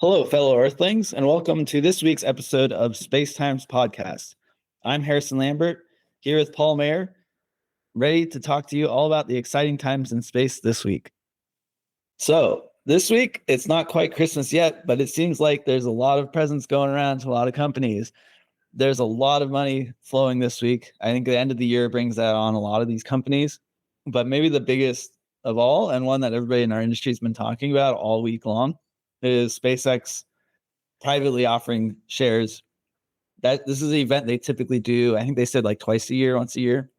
Hello, fellow Earthlings, and welcome to this week's episode of Space Times Podcast. I'm Harrison Lambert, here with Paul Mayer, ready to talk to you all about the exciting times in space this week. So, this week, it's not quite Christmas yet, but it seems like there's a lot of presents going around to a lot of companies. There's a lot of money flowing this week. I think the end of the year brings that on a lot of these companies, but maybe the biggest of all, and one that everybody in our industry has been talking about all week long, is SpaceX privately offering shares. That this is an event they typically do. I think they said like twice a year, once a year.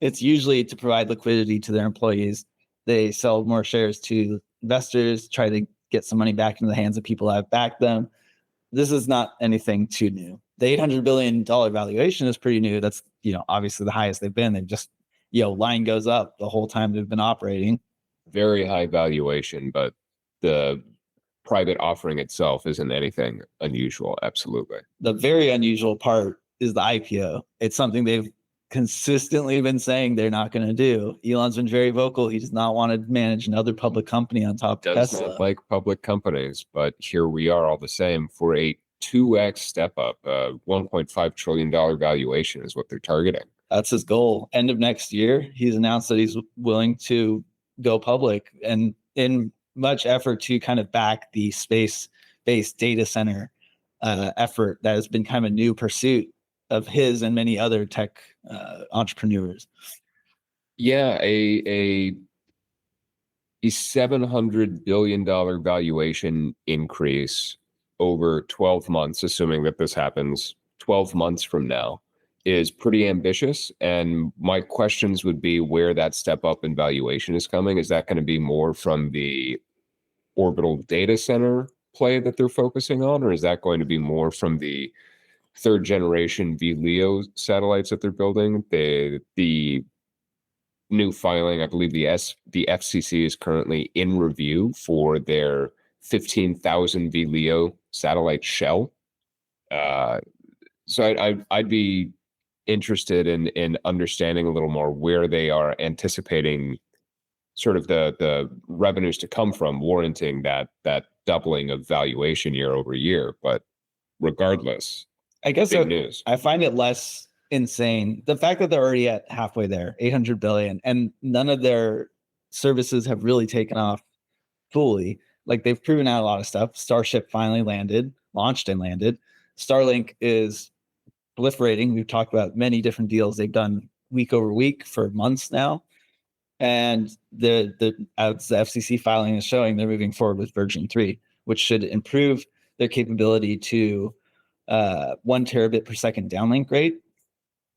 It's usually to provide liquidity to their employees. They sell more shares to investors, try to get some money back into the hands of people that have backed them. This is not anything too new. The $800 billion valuation is pretty new. That's, obviously the highest they've been. They've just, line goes up the whole time they've been operating. Very high valuation, but the private offering itself isn't anything unusual. Absolutely. The very unusual part is the IPO. It's something they've consistently been saying they're not going to do. Elon's been very vocal. He does not want to manage another public company on top of Tesla. Doesn't like public companies, but here we are all the same for a 2x step up. $1.5 trillion valuation is what they're targeting. That's his goal. End of next year, he's announced that he's willing to go public, and in much effort to kind of back the space-based data center effort that has been kind of a new pursuit of his and many other tech entrepreneurs. Yeah, a $700 billion valuation increase over 12 months, assuming that this happens 12 months from now, is pretty ambitious. And my questions would be where that step up in valuation is coming. Is that going to be more from the orbital data center play that they're focusing on, or is that going to be more from the third generation VLEO satellites that they're building? The new filing, I believe the FCC is currently in review for their 15,000 VLEO satellite shell. So I'd be interested in understanding a little more where they are anticipating sort of the revenues to come from, warranting that doubling of valuation year over year. But regardless, I guess big news. I find it less insane the fact that they're already at halfway there, 800 billion, and none of their services have really taken off fully. Like, they've proven out a lot of stuff. Starship finally launched and landed. Starlink is proliferating. We've talked about many different deals they've done week over week for months now. And as the FCC filing is showing, they're moving forward with version 3, which should improve their capability to 1 terabit per second downlink rate.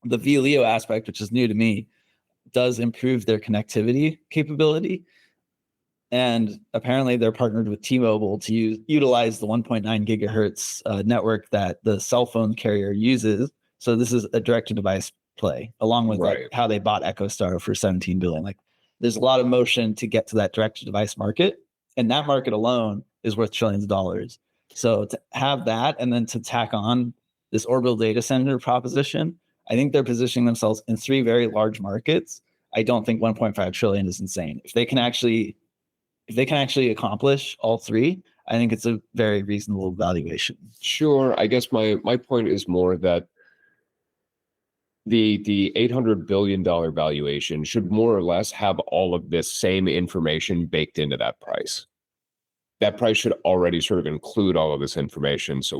The VLEO aspect, which is new to me, does improve their connectivity capability. And apparently they're partnered with T-Mobile to utilize the 1.9 gigahertz network that the cell phone carrier uses. So this is a direct-to-device play, along with like how they bought EchoStar for $17 billion. Like, there's a lot of motion to get to that direct-to-device market, and that market alone is worth trillions of dollars. So to have that, and then to tack on this orbital data center proposition, I think they're positioning themselves in 3 very large markets. I don't think 1.5 trillion is insane. If they can actually accomplish all 3, I think it's a very reasonable valuation. Sure. I guess my point is more that the $800 billion valuation should more or less have all of this same information baked into that price. That price should already sort of include all of this information. So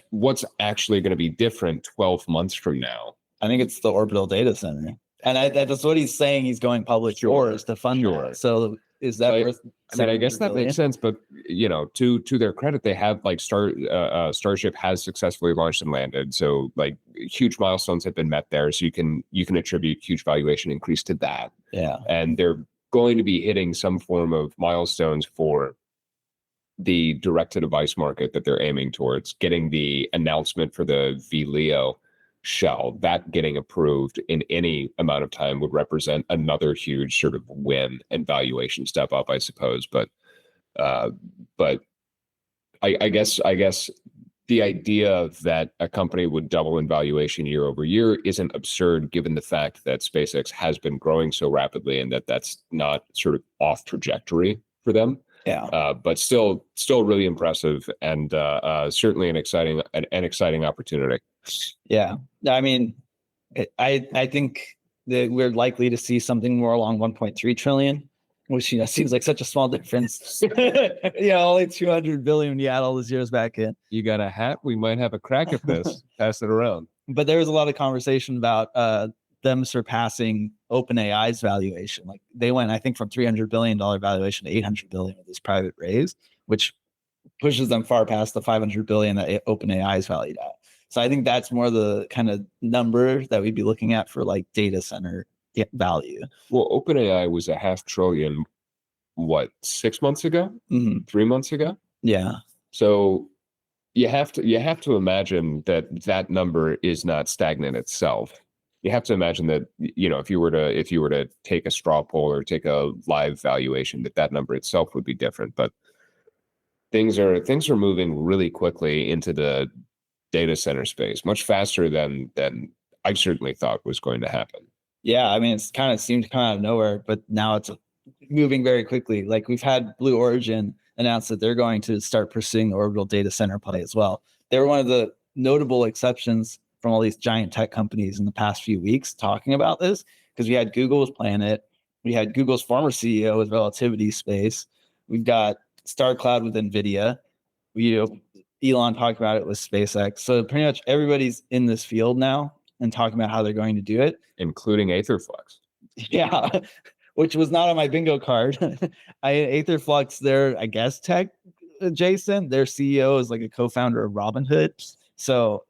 what's actually going to be different 12 months from now? I think it's the orbital data center. And that's what he's saying he's going public for, is to fund that. So is that worth? I mean, I guess that makes sense, but to their credit, they have like Starship has successfully launched and landed. So like huge milestones have been met there. So you can attribute huge valuation increase to that. Yeah. And they're going to be hitting some form of milestones for the direct-to-device market that they're aiming towards. Getting the announcement for the VLEO shell, that getting approved in any amount of time would represent another huge sort of win and valuation step up, I suppose. But I guess the idea that a company would double in valuation year over year isn't absurd, given the fact that SpaceX has been growing so rapidly and that's not sort of off trajectory for them. But still really impressive, and certainly an exciting opportunity. Yeah. I mean, I think that we're likely to see something more along 1.3 trillion, which seems like such a small difference. Only 200 billion when you add all the zeros back in. You got a hat? We might have a crack at this. Pass it around. But there was a lot of conversation about them surpassing OpenAI's valuation. Like they went, I think, from $300 billion valuation to $800 billion with this private raise, which pushes them far past the $500 billion that OpenAI is valued at. So I think that's more the kind of number that we'd be looking at for like data center value. Well, OpenAI was a $500 billion, what, 6 months ago? 3 months ago? Yeah. So you have to imagine that number is not stagnant itself. You have to imagine that, if you were to take a straw poll or take a live valuation, that number itself would be different. But things are moving really quickly into the data center space, much faster than I certainly thought was going to happen. Yeah, I mean, it's kind of seemed to come out of nowhere, but now it's moving very quickly. Like we've had Blue Origin announce that they're going to start pursuing the orbital data center play as well. They were one of the notable exceptions from all these giant tech companies in the past few weeks talking about this, because we had Google's Planet, we had Google's former CEO with Relativity Space, we've got StarCloud with NVIDIA, Elon talked about it with SpaceX. So pretty much everybody's in this field now and talking about how they're going to do it, including Aetherflux. Yeah, which was not on my bingo card. Aetherflux, they're, I guess, tech adjacent. Their CEO is like a co-founder of Robinhood. So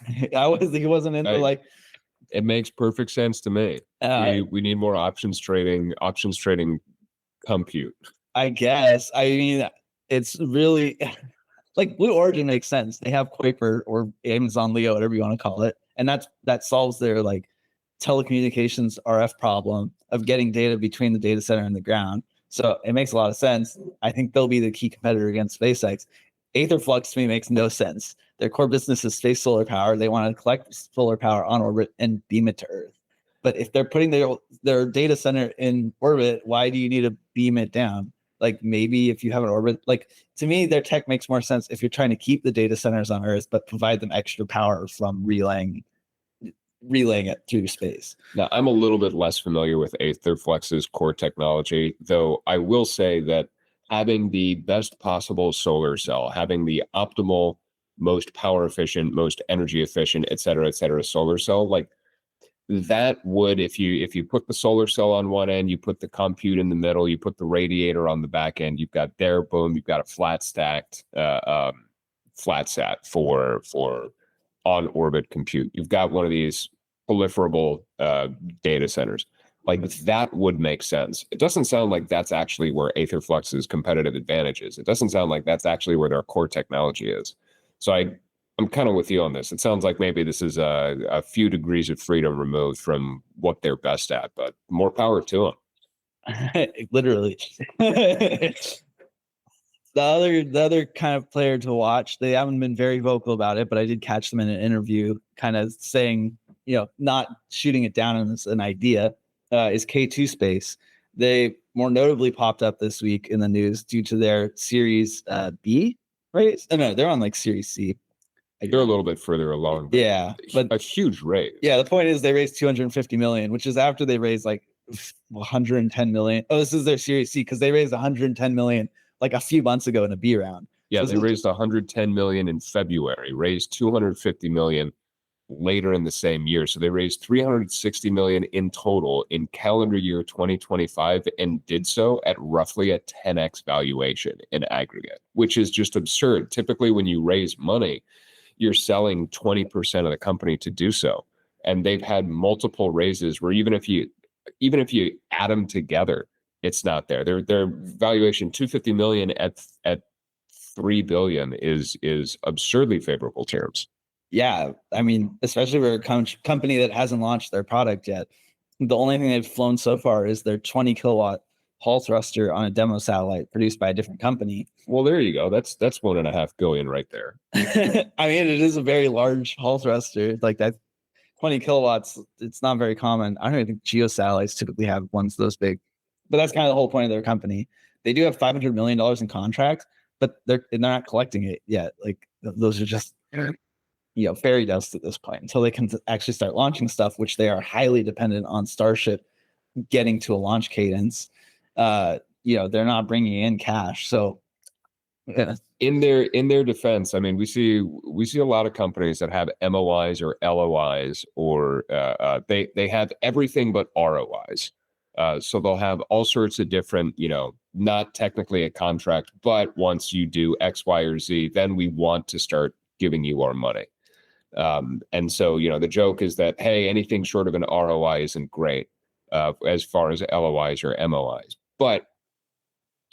he wasn't into like. It makes perfect sense to me. We need more options trading compute. I guess. I mean, it's really like Blue Origin makes sense. They have Kuiper or Amazon Leo, whatever you want to call it, and that solves their like telecommunications RF problem of getting data between the data center and the ground. So it makes a lot of sense. I think they'll be the key competitor against SpaceX. Aetherflux to me makes no sense. Their core business is space solar power. They want to collect solar power on orbit and beam it to Earth. But if they're putting their data center in orbit, why do you need to beam it down? Like maybe if you have an orbit, like to me, their tech makes more sense if you're trying to keep the data centers on Earth, but provide them extra power from relaying it through space. Now, I'm a little bit less familiar with Aetherflux's core technology, though I will say that having the best possible solar cell, having the optimal, most power efficient, most energy efficient, et cetera, solar cell, like that would, if you put the solar cell on one end, you put the compute in the middle, you put the radiator on the back end, you've got boom, you've got a flat sat for on orbit compute. You've got one of these proliferable data centers. Like that would make sense. It doesn't sound like that's actually where Aetherflux's competitive advantage is. It doesn't sound like that's actually where their core technology is. So I'm kind of with you on this. It sounds like maybe this is a few degrees of freedom removed from what they're best at, but more power to them. Literally. The other kind of player to watch, they haven't been very vocal about it, but I did catch them in an interview kind of saying, not shooting it down as an idea, is K2 Space. They more notably popped up this week in the news due to their Series B raise. Oh, no, they're on like Series C. They're a little bit further along. But a huge raise. Yeah, the point is they raised 250 million, which is after they raised like 110 million. Oh, this is their Series C because they raised 110 million like a few months ago in a B round. Yeah, so they raised 110 million in February, raised 250 million later in the same year. So they raised 360 million in total in calendar year 2025 and did so at roughly a 10x valuation in aggregate, which is just absurd. Typically, when you raise money, you're selling 20% of the company to do so. And they've had multiple raises where even if you add them together, it's not there. Their valuation 250 million at 3 billion is absurdly favorable terms. Yeah, I mean, especially for a company that hasn't launched their product yet. The only thing they've flown so far is their 20 kilowatt Hall thruster on a demo satellite produced by a different company. Well, there you go. That's $1.5 billion right there. I mean, it is a very large Hall thruster. Like that 20 kilowatts, it's not very common. I don't even think geo satellites typically have ones those big. But that's kind of the whole point of their company. they do have $500 million in contracts, but they're not collecting it yet. Like those are just fairy dust at this point until they can actually start launching stuff, which they are highly dependent on Starship getting to a launch cadence. They're not bringing in cash, so yeah. In their defense, I mean, we see a lot of companies that have MOIs or LOIs, or they have everything but ROIs. So they'll have all sorts of different, not technically a contract, but once you do X, Y, or Z, then we want to start giving you our money. And so, the joke is that, hey, anything short of an ROI isn't great as far as LOIs or MOIs. But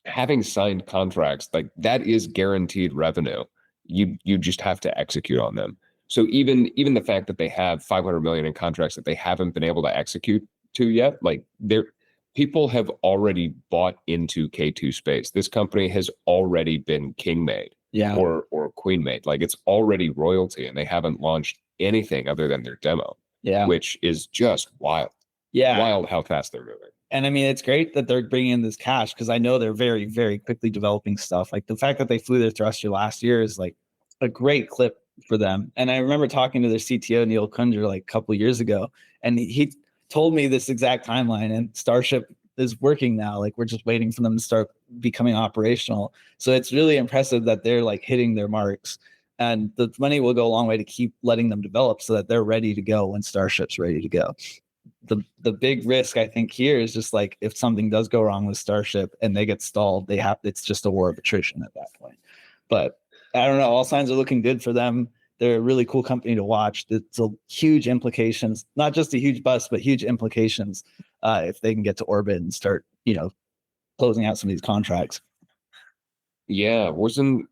having signed contracts, like that is guaranteed revenue. You just have to execute on them. So even the fact that they have 500 million in contracts that they haven't been able to execute to yet, like people have already bought into K2 Space. This company has already been king made, or queen made. Like it's already royalty, and they haven't launched anything other than their demo. Which is just wild. Wild how fast they're moving. And I mean, it's great that they're bringing in this cash, because I know they're very, very quickly developing stuff. Like the fact that they flew their thruster last year is like a great clip for them. And I remember talking to their CTO, Neil Kunder, like a couple of years ago, and he told me this exact timeline, and Starship is working now. Like we're just waiting for them to start becoming operational. So it's really impressive that they're like hitting their marks, and the money will go a long way to keep letting them develop so that they're ready to go when Starship's ready to go. The big risk I think here is just like if something does go wrong with Starship and they get stalled, it's just a war of attrition at that point. But I don't know, all signs are looking good for them. They're a really cool company to watch. It's a huge implications, not just a huge bust, but huge implications if they can get to orbit and start, closing out some of these contracts. Yeah, wasn't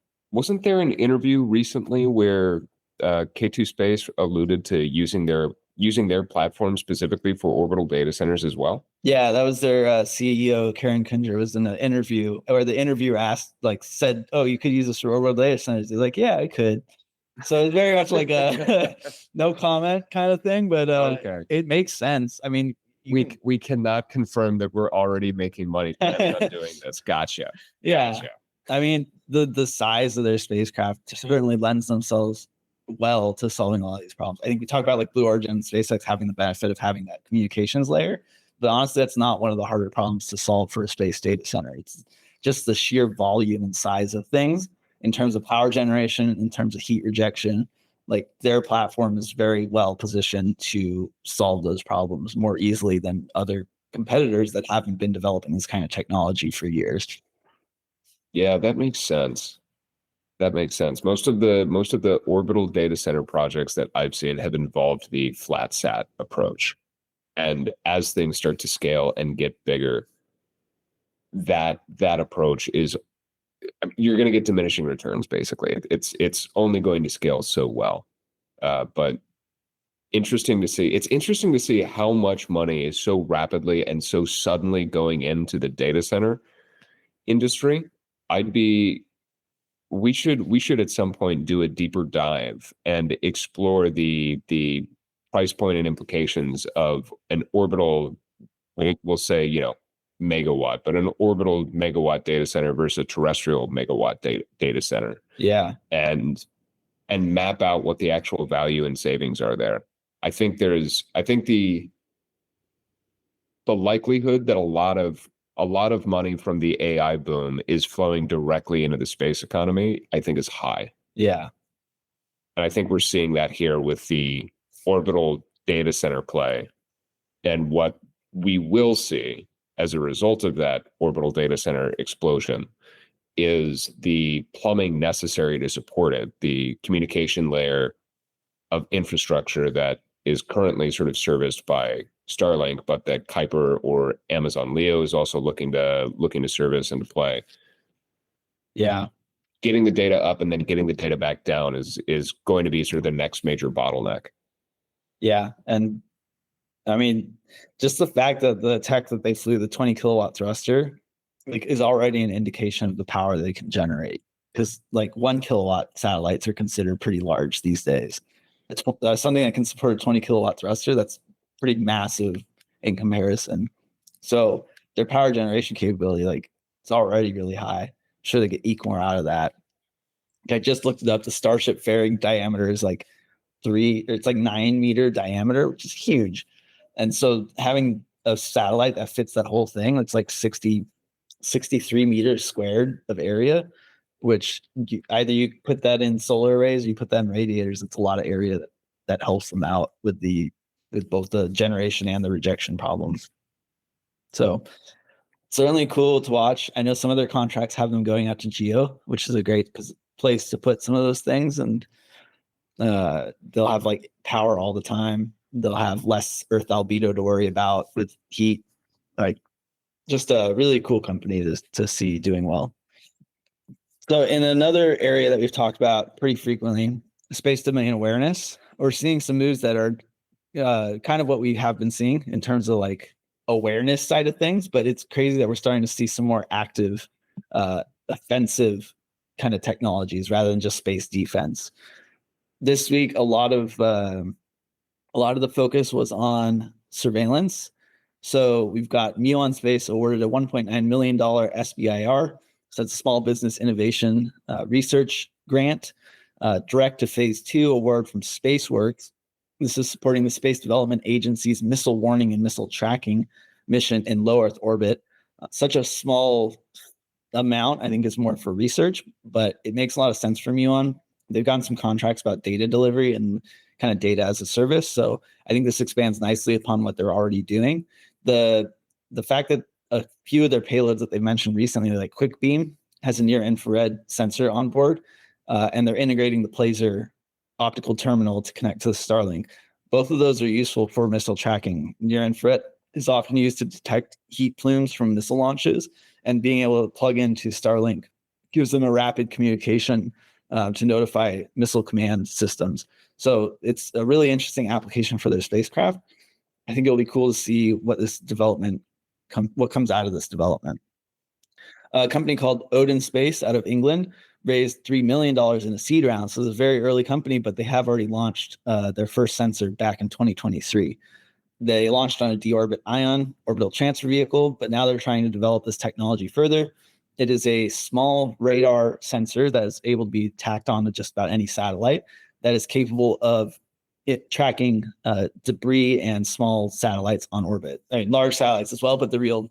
there an interview recently where K2 Space alluded to using their platform specifically for orbital data centers as well? Yeah, that was their CEO, Karen Kunder, was in an interview where the interviewer said, "Oh, you could use this for orbital data centers." They're like, "Yeah, I could." So it's very much like a no comment kind of thing, but It makes sense. I mean, we cannot confirm that we're already making money on doing this. Gotcha. Yeah. Gotcha. I mean, the size of their spacecraft certainly lends themselves well to solving all of these problems. I think we talk about like Blue Origin and SpaceX having the benefit of having that communications layer, but honestly, that's not one of the harder problems to solve for a space data center. It's just the sheer volume and size of things in terms of power generation, in terms of heat rejection. Like their platform is very well positioned to solve those problems more easily than other competitors that haven't been developing this kind of technology for years. Yeah, that makes sense. That makes sense. Most of the orbital data center projects that I've seen have involved the flat sat approach. And as things start to scale and get bigger, that approach is, you're going to get diminishing returns. Basically, it's only going to scale so well. But interesting to see. It's interesting to see how much money is so rapidly and so suddenly going into the data center industry. We should at some point do a deeper dive and explore the price point and implications of an orbital, we'll say, megawatt, but an orbital megawatt data center versus a terrestrial megawatt data center. Yeah. And map out what the actual value and savings are there. I think the likelihood that a lot of money from the AI boom is flowing directly into the space economy, I think is high. Yeah. And I think we're seeing that here with the orbital data center play. And what we will see as a result of that orbital data center explosion is the plumbing necessary to support it, the communication layer of infrastructure that is currently sort of serviced by Starlink, but that Kuiper or Amazon Leo is also looking to service and to play. Yeah. Getting the data up and then getting the data back down is going to be sort of the next major bottleneck. Yeah. And I mean, just the fact that the tech that they flew, the 20 kilowatt thruster, like is already an indication of the power they can generate. Because like 1 kilowatt satellites are considered pretty large these days. It's something that can support a 20 kilowatt thruster. That's pretty massive in comparison. So their power generation capability, like It's already really high. I'm sure they could eke more out of that. I just looked it up. The Starship fairing diameter is like 9-meter diameter, which is huge. And so having a satellite that fits that whole thing, it's like 63 meters squared of area, which either you put that in solar arrays or you put that in radiators. It's a lot of area that helps them out with both the generation and the rejection problems. So certainly cool to watch. I know some of their contracts have them going out to geo, which is a great place to put some of those things, and they'll have like power all the time. They'll have less Earth albedo to worry about with heat. Like, just a really cool company to see doing well. So in another area that we've talked about pretty frequently, space domain awareness, we're seeing some moves that are kind of what we have been seeing in terms of like awareness side of things, but it's crazy that we're starting to see some more active, offensive kind of technologies rather than just space defense. This week, a lot of the focus was on surveillance. So we've got Muon Space awarded a $1.9 million SBIR, so that's a Small Business Innovation Research Grant, direct to Phase 2 award from SpaceWorks. This is supporting the Space Development Agency's missile warning and missile tracking mission in low Earth orbit. Such a small amount, I think, is more for research, but it makes a lot of sense for Muon. They've gotten some contracts about data delivery and kind of data as a service. So I think this expands nicely upon what they're already doing. The fact that a few of their payloads that they mentioned recently, like QuickBeam, has a near infrared sensor on board, and they're integrating the Placer optical terminal to connect to the Starlink. Both of those are useful for missile tracking. Near infrared is often used to detect heat plumes from missile launches, and being able to plug into Starlink gives them a rapid communication to notify missile command systems. So it's a really interesting application for their spacecraft. I think it'll be cool to see what this development what comes out of this development. A company called Odin Space out of England raised $3 million in a seed round. So it's a very early company, but they have already launched their first sensor back in 2023. They launched on a deorbit ion orbital transfer vehicle, but now they're trying to develop this technology further. It is a small radar sensor that is able to be tacked on to just about any satellite that is capable of it tracking debris and small satellites on orbit. I mean, large satellites as well, but the real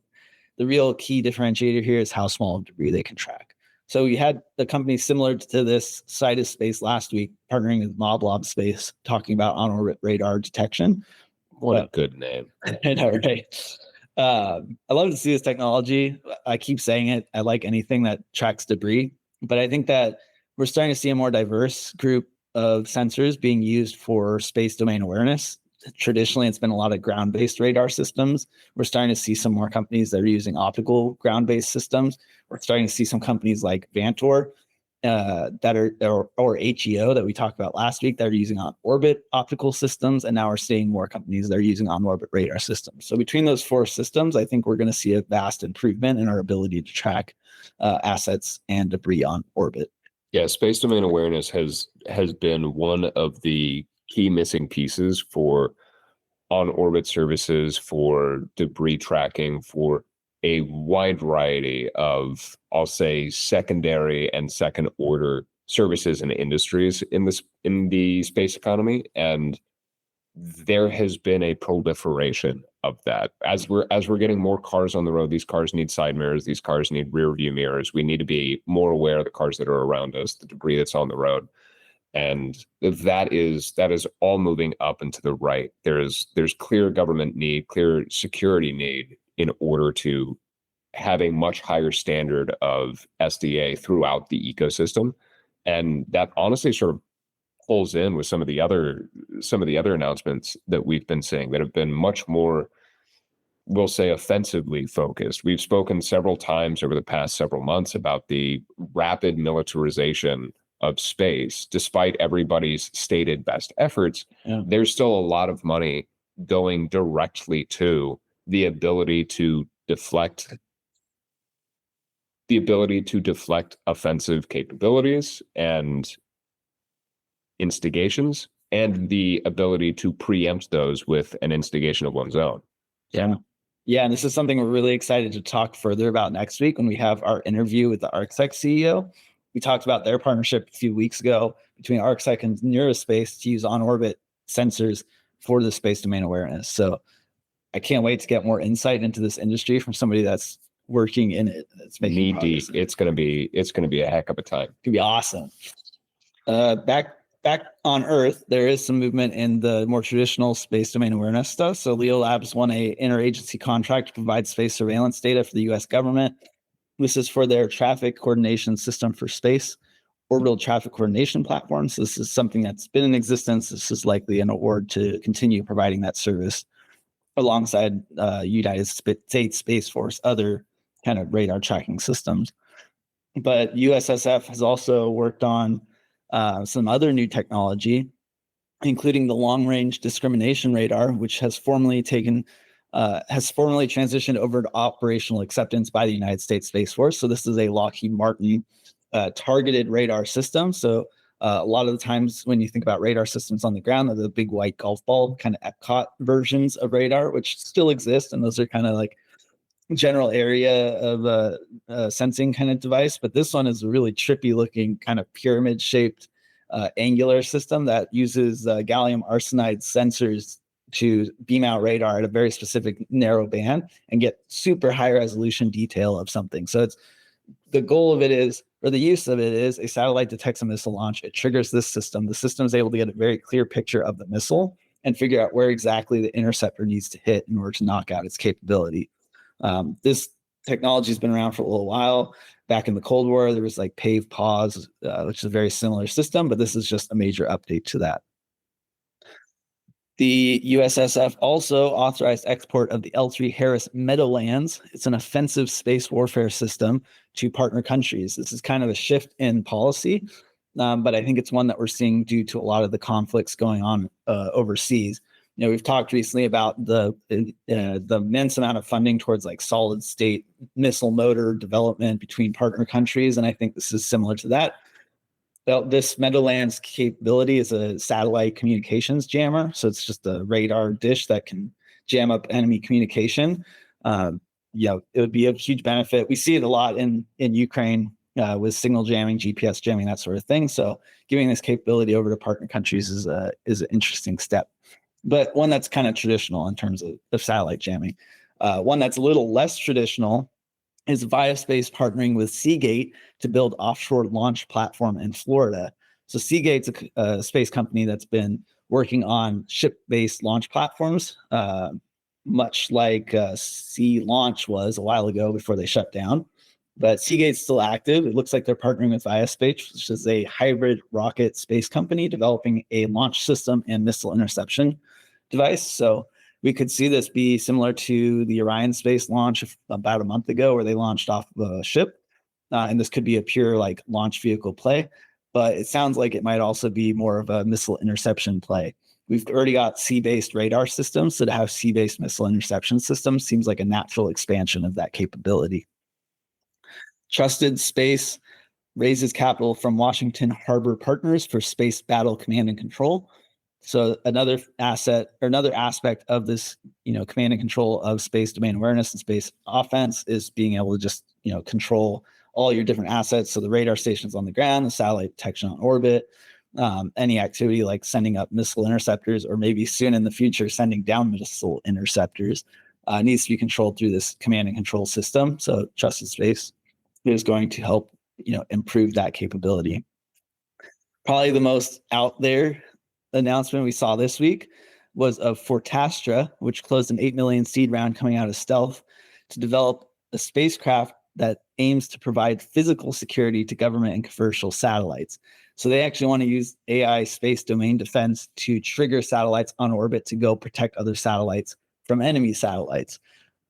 key differentiator here is how small debris they can track. So we had a company similar to this, Proteus Space, last week, partnering with Mob Space, talking about on-orbit radar detection. What a good name. I know, right? I love to see this technology. I keep saying it. I like anything that tracks debris, but I think that we're starting to see a more diverse group of sensors being used for space domain awareness. Traditionally, it's been a lot of ground-based radar systems. We're starting to see some more companies that are using optical ground-based systems. We're starting to see some companies like Vantor that are or HEO that we talked about last week that are using on-orbit optical systems, and now we're seeing more companies that are using on-orbit radar systems. So between those four systems, I think we're going to see a vast improvement in our ability to track assets and debris on orbit. Yeah, space domain awareness has been one of the key missing pieces for on-orbit services, for debris tracking, for a wide variety of, I'll say, secondary and second order services and industries in the space economy. And there has been a proliferation of that. As we're getting more cars on the road, these cars need side mirrors, these cars need rear view mirrors. We need to be more aware of the cars that are around us, the debris that's on the road. And that is all moving up and to the right. There's clear government need, clear security need in order to have a much higher standard of SDA throughout the ecosystem. And that honestly sort of pulls in with some of the other announcements that we've been seeing that have been much more, we'll say, offensively focused. We've spoken several times over the past several months about the rapid militarization of space. Despite everybody's stated best efforts, there's still a lot of money going directly to the ability to deflect offensive capabilities and instigations, and the ability to preempt those with an instigation of one's own. Yeah. Yeah, and this is something we're really excited to talk further about next week when we have our interview with the ArcSec CEO. We talked about their partnership a few weeks ago between ArcSec and Neurospace to use on-orbit sensors for the space domain awareness. So I can't wait to get more insight into this industry from somebody that's working in it. That's making knee deep. It's gonna be a heck of a time. It's gonna be awesome. Back on Earth, there is some movement in the more traditional space domain awareness stuff. So Leo Labs won a interagency contract to provide space surveillance data for the U.S. government. This is for their traffic coordination system for space, orbital traffic coordination platform. So this is something that's been in existence. This is likely an award to continue providing that service alongside United States Space Force, other kind of radar tracking systems. But USSF has also worked on some other new technology, including the long-range discrimination radar, which has formally transitioned over to operational acceptance by the United States Space Force. So this is a Lockheed Martin targeted radar system. So a lot of the times when you think about radar systems on the ground, they're the big white golf ball kind of Epcot versions of radar, which still exist, and those are kind of like general area of sensing kind of device. But this one is a really trippy looking kind of pyramid shaped angular system that uses gallium arsenide sensors to beam out radar at a very specific narrow band and get super high resolution detail of something. So it's the goal of it is, or the use of it is, a satellite detects a missile launch. It triggers this system. The system is able to get a very clear picture of the missile and figure out where exactly the interceptor needs to hit in order to knock out its capability. This technology has been around for a little while. Back in the Cold War, there was like PAVE PAWS, which is a very similar system, but this is just a major update to that. The USSF also authorized export of the L3 Harris Meadowlands. It's an offensive space warfare system to partner countries. This is kind of a shift in policy, but I think it's one that we're seeing due to a lot of the conflicts going on overseas. You know, we've talked recently about the immense amount of funding towards like solid state missile motor development between partner countries, and I think this is similar to that. Well, this Meadowlands capability is a satellite communications jammer. So it's just a radar dish that can jam up enemy communication. It would be a huge benefit. We see it a lot in Ukraine with signal jamming, GPS jamming, that sort of thing. So giving this capability over to partner countries is an interesting step, but one that's kind of traditional in terms of satellite jamming. One that's a little less traditional is Viaspace partnering with Seagate to build offshore launch platform in Florida. So Seagate's a space company that's been working on ship-based launch platforms, much like Sea Launch was a while ago before they shut down. But Seagate's still active. It looks like they're partnering with Viaspace, which is a hybrid rocket space company developing a launch system and missile interception device. So we could see this be similar to the Orion space launch about a month ago, where they launched off of a ship. And this could be a pure like launch vehicle play, but it sounds like it might also be more of a missile interception play. We've already got sea-based radar systems, so to have sea-based missile interception systems seems like a natural expansion of that capability. Trusted Space raises capital from Washington Harbor Partners for Space Battle Command and Control. So another aspect of this, command and control of space domain awareness and space offense is being able to just, control all your different assets. So the radar stations on the ground, the satellite detection on orbit, any activity like sending up missile interceptors, or maybe soon in the future, sending down missile interceptors, needs to be controlled through this command and control system. So Trusted Space is going to help, improve that capability. Probably the most out there announcement we saw this week was of Fortastra, which closed an $8 million seed round coming out of Stealth to develop a spacecraft that aims to provide physical security to government and commercial satellites. So they actually want to use AI space domain defense to trigger satellites on orbit to go protect other satellites from enemy satellites.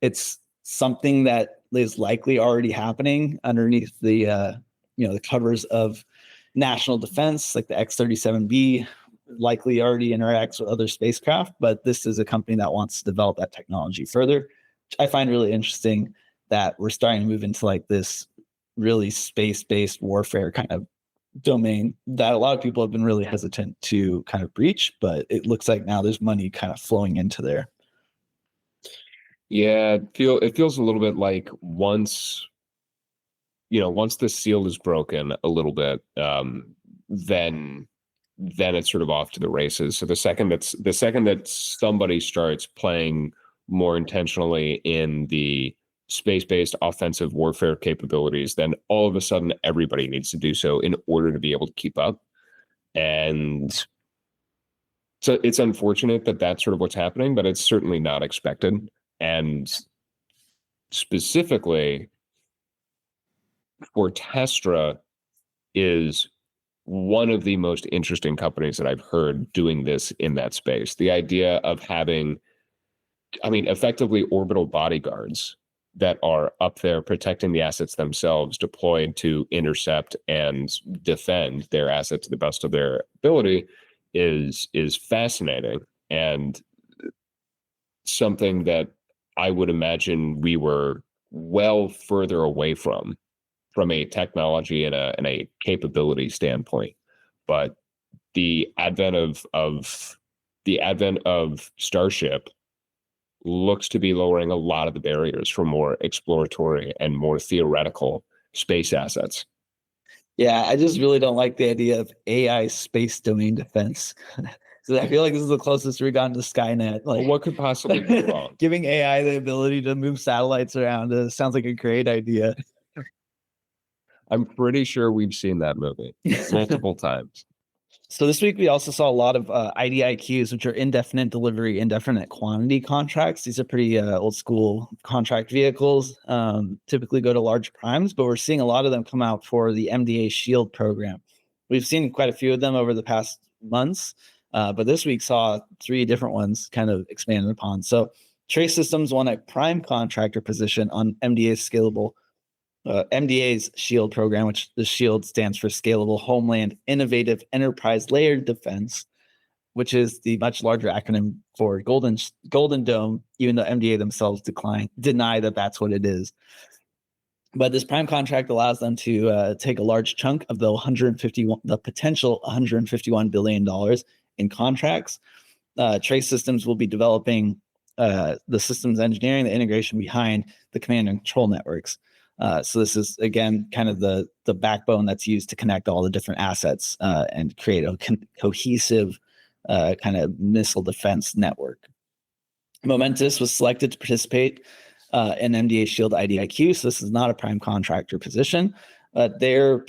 It's something that is likely already happening underneath the covers of national defense, like the X-37B likely already interacts with other spacecraft, but this is a company that wants to develop that technology further, which I find really interesting, that we're starting to move into like this really space-based warfare kind of domain that a lot of people have been really hesitant to kind of breach, but it looks like now there's money kind of flowing into there. Yeah, it feels a little bit like once the seal is broken a little bit, then it's sort of off to the races. So the second that somebody starts playing more intentionally in the space-based offensive warfare capabilities, then all of a sudden everybody needs to do so in order to be able to keep up. And so it's unfortunate that that's sort of what's happening, but it's certainly not expected. And specifically for Testra is one of the most interesting companies that I've heard doing this in that space. The idea of having, I mean, effectively orbital bodyguards that are up there protecting the assets themselves, deployed to intercept and defend their assets to the best of their ability is fascinating and something that I would imagine we were well further away from a technology and a capability standpoint. But the advent of Starship looks to be lowering a lot of the barriers for more exploratory and more theoretical space assets. Yeah, I just really don't like the idea of AI space domain defense. So I feel like this is the closest we've gotten to Skynet. Well, Like, what could possibly go wrong? giving AI the ability to move satellites around sounds like a great idea. I'm pretty sure we've seen that movie multiple times. So this week we also saw a lot of IDIQs, which are indefinite delivery, indefinite quantity contracts. These are pretty old school contract vehicles, typically go to large primes, but we're seeing a lot of them come out for the MDA Shield program. We've seen quite a few of them over the past months, but this week saw 3 different ones kind of expanded upon. So Trace Systems won a prime contractor position on MDA's scalable MDA's SHIELD program, which the SHIELD stands for Scalable Homeland Innovative Enterprise Layered Defense, which is the much larger acronym for Golden Dome, even though MDA themselves deny that that's what it is. But this prime contract allows them to take a large chunk of the potential $151 billion in contracts. Trace Systems will be developing the systems engineering, the integration behind the command and control networks. So this is, again, kind of the backbone that's used to connect all the different assets and create a cohesive kind of missile defense network. Momentus was selected to participate in MDA Shield IDIQ, so this is not a prime contractor position. Their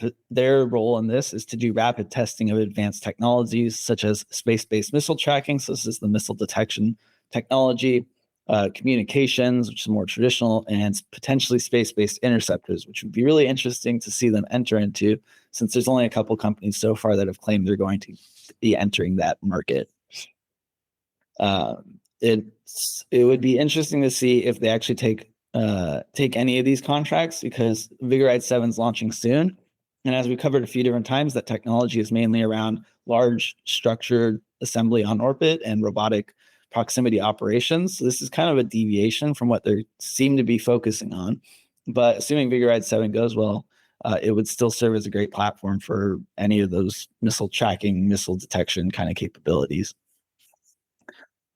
role in this is to do rapid testing of advanced technologies such as space-based missile tracking. So this is the missile detection technology, communications, which is more traditional, and potentially space-based interceptors, which would be really interesting to see them enter into, since there's only a couple companies so far that have claimed they're going to be entering that market. It would be interesting to see if they actually take any of these contracts, because Vigoride 7 is launching soon. And as we covered a few different times, that technology is mainly around large structured assembly on orbit and robotic proximity operations. So this is kind of a deviation from what they seem to be focusing on. But assuming Vigoride 7 goes well, it would still serve as a great platform for any of those missile tracking, missile detection kind of capabilities.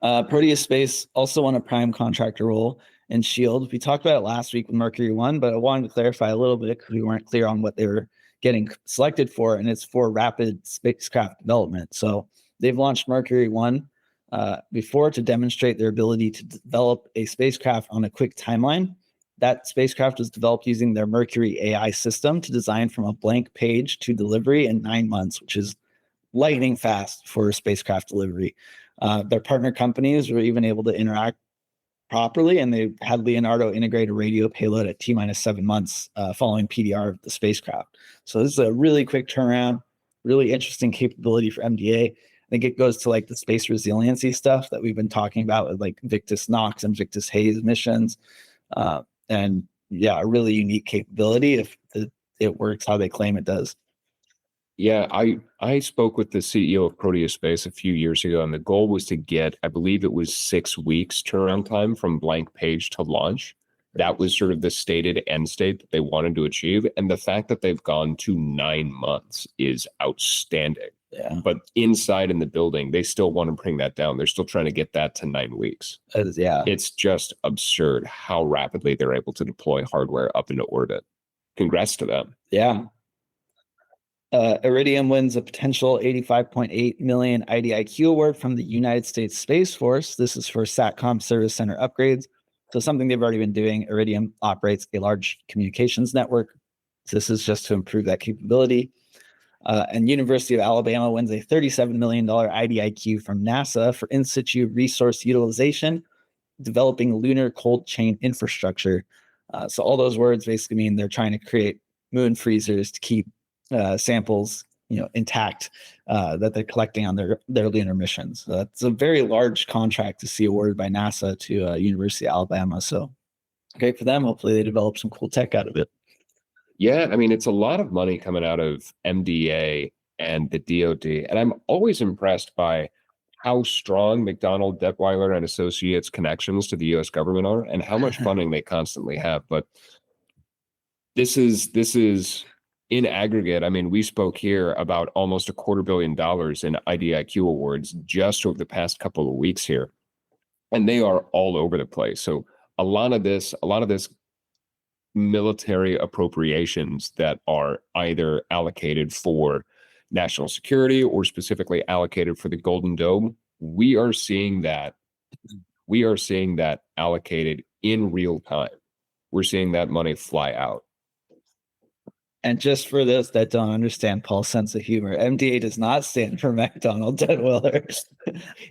Proteus Space also won a prime contractor role in SHIELD. We talked about it last week with Mercury 1, but I wanted to clarify a little bit because we weren't clear on what they were getting selected for, and it's for rapid spacecraft development. So they've launched Mercury 1 before to demonstrate their ability to develop a spacecraft on a quick timeline. That spacecraft was developed using their Mercury AI system to design from a blank page to delivery in 9 months, which is lightning fast for spacecraft delivery. Their partner companies were even able to interact properly, and they had Leonardo integrate a radio payload at T-minus 7 months following PDR of the spacecraft. So this is a really quick turnaround, really interesting capability for MDA. I think it goes to like the space resiliency stuff that we've been talking about with like Victus Nox and Victus Haze missions. And yeah, a really unique capability if it works how they claim it does. Yeah, I spoke with the CEO of Proteus Space a few years ago, and the goal was to get, I believe it was 6 weeks turnaround time from blank page to launch. That was sort of the stated end state that they wanted to achieve. And the fact that they've gone to 9 months is outstanding. Yeah. But inside in the building, they still want to bring that down. They're still trying to get that to 9 weeks. Yeah. It's just absurd how rapidly they're able to deploy hardware up into orbit. Congrats to them. Yeah. Iridium wins a potential $85.8 million IDIQ award from the United States Space Force. This is for SATCOM service center upgrades. So something they've already been doing. Iridium operates a large communications network. So this is just to improve that capability. And University of Alabama wins a $37 million IDIQ from NASA for in situ resource utilization, developing lunar cold chain infrastructure. So all those words basically mean they're trying to create moon freezers to keep samples, intact that they're collecting on their lunar missions. So that's a very large contract to see awarded by NASA to University of Alabama. So great for them. Hopefully they develop some cool tech out of it. Yeah, I mean, it's a lot of money coming out of MDA and the DoD, and I'm always impressed by how strong McDonald, Detweiler, and Associates connections to the U.S. government are, and how much funding they constantly have. But this is in aggregate. I mean, we spoke here about almost $250 million in IDIQ awards just over the past couple of weeks here, and they are all over the place. So a lot of this military appropriations that are either allocated for national security or specifically allocated for the Golden Dome, we are seeing that allocated in real time. We're seeing that money fly out. And just for those that don't understand Paul's sense of humor, MDA does not stand for McDonald Detweiler.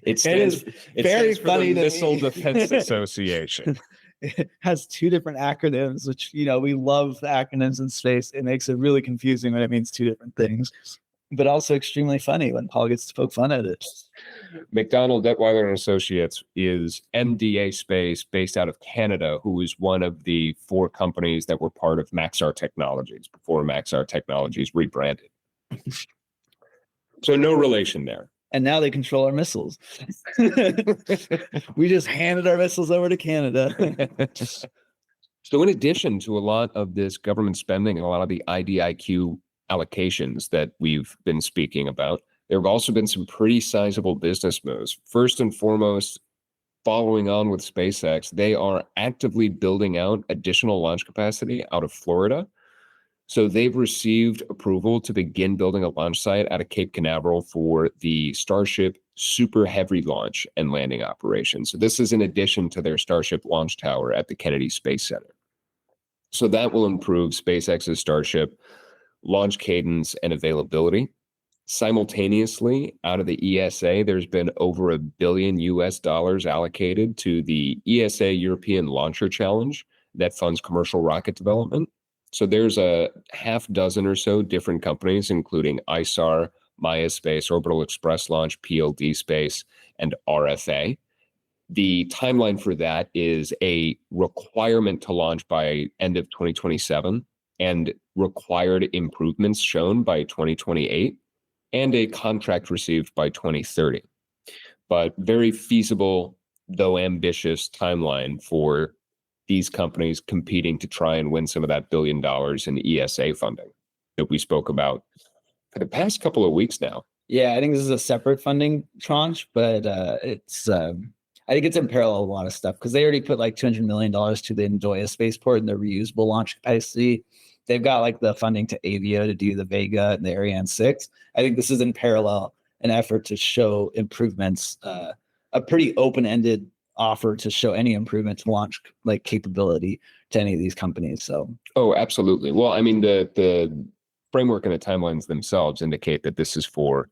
It stands very for funny the to Missile me. Defense Association. It has two different acronyms, which, we love the acronyms in space. It makes it really confusing when it means two different things, but also extremely funny when Paul gets to poke fun at it. McDonald, Detweiler and Associates is MDA Space based out of Canada, who is one of the 4 companies that were part of Maxar Technologies before Maxar Technologies rebranded. So no relation there. And now they control our missiles. We just handed our missiles over to Canada. So in addition to a lot of this government spending and a lot of the IDIQ allocations that we've been speaking about, there have also been some pretty sizable business moves. First and foremost, following on with SpaceX, they are actively building out additional launch capacity out of Florida. So they've received approval to begin building a launch site out of Cape Canaveral for the Starship Super Heavy launch and landing operation. So this is in addition to their Starship launch tower at the Kennedy Space Center. So that will improve SpaceX's Starship launch cadence and availability. Simultaneously, out of the ESA, there's been over $1 billion allocated to the ESA European Launcher Challenge that funds commercial rocket development. So there's a half dozen or so different companies, including ISAR, Maya Space, Orbital Express Launch, PLD Space, and RFA. The timeline for that is a requirement to launch by end of 2027 and required improvements shown by 2028 and a contract received by 2030. But very feasible, though ambitious, timeline for these companies competing to try and win some of that $1 billion in ESA funding that we spoke about for the past couple of weeks now. Yeah, I think this is a separate funding tranche, but I think it's in parallel with a lot of stuff because they already put like $200 million to the Enjoya spaceport and the reusable launch capacity. They've got like the funding to Avio to do the Vega and the Ariane 6. I think this is in parallel, an effort to show improvements, a pretty open-ended offer to show any improvement to launch like capability to any of these companies. So, oh, absolutely. Well, I mean, the framework and the timelines themselves indicate that this is for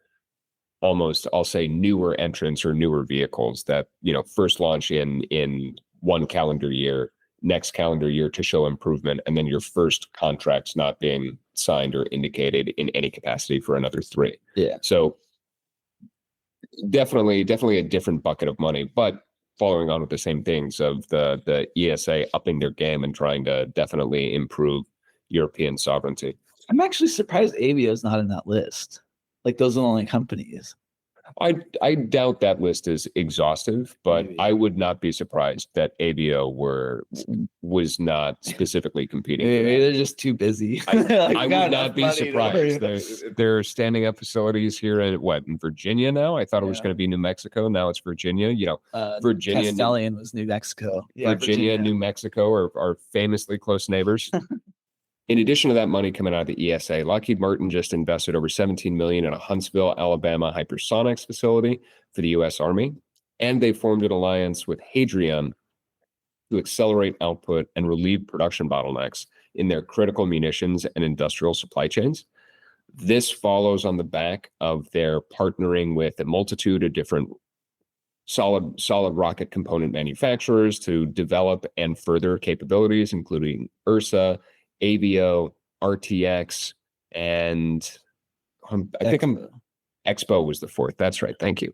almost, I'll say, newer entrants or newer vehicles that, first launch in one calendar year, next calendar year to show improvement, and then your first contracts not being signed or indicated in any capacity for another 3. Yeah. So definitely a different bucket of money, but following on with the same things of the ESA upping their game and trying to definitely improve European sovereignty. I'm actually surprised Avio is not in that list. Like those are the only companies. I doubt that list is exhaustive, but Maybe. I would not be surprised that ABO was not specifically competing for Maybe that. they're just too busy. I Like, would not be surprised. They're standing up facilities here in Virginia now. I thought it was Yeah. going to be New Mexico. Now it's Virginia. Virginia, Castellian was New Mexico. Yeah, Virginia, New Mexico are famously close neighbors. In addition to that money coming out of the ESA, Lockheed Martin just invested over $17 million in a Huntsville, Alabama hypersonics facility for the U.S. Army, and they formed an alliance with Hadrian to accelerate output and relieve production bottlenecks in their critical munitions and industrial supply chains. This follows on the back of their partnering with a multitude of different solid rocket component manufacturers to develop and further capabilities, including URSA, ABO, RTX, and Expo was the fourth. That's right. Thank you.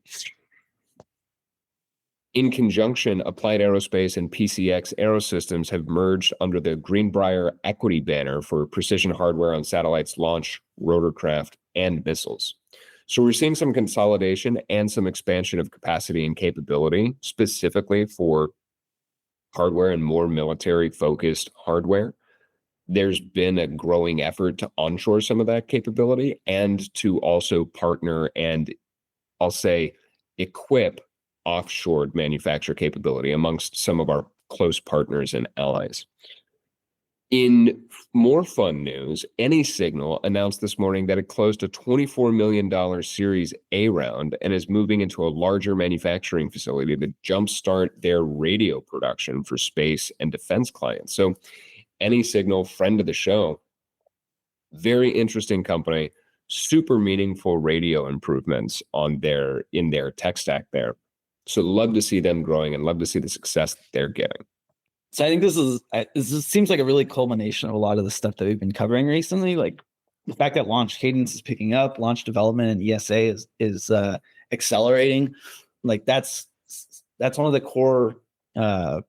In conjunction, Applied Aerospace and PCX Aerosystems have merged under the Greenbrier Equity banner for precision hardware on satellites, launch, rotorcraft, and missiles. So we're seeing some consolidation and some expansion of capacity and capability, specifically for hardware and more military-focused hardware. There's been a growing effort to onshore some of that capability and to also partner and, I'll say, equip offshore manufacture capability amongst some of our close partners and allies. In more fun news, AnySignal announced this morning that it closed a $24 million Series A round and is moving into a larger manufacturing facility to jumpstart their radio production for space and defense clients. So AnySignal, friend of the show, very interesting company, super meaningful radio improvements in their tech stack there. So love to see them growing and love to see the success that they're getting. So I think this seems like a really culmination of a lot of the stuff that we've been covering recently. Like the fact that launch cadence is picking up, launch development and ESA is accelerating. Like that's one of the core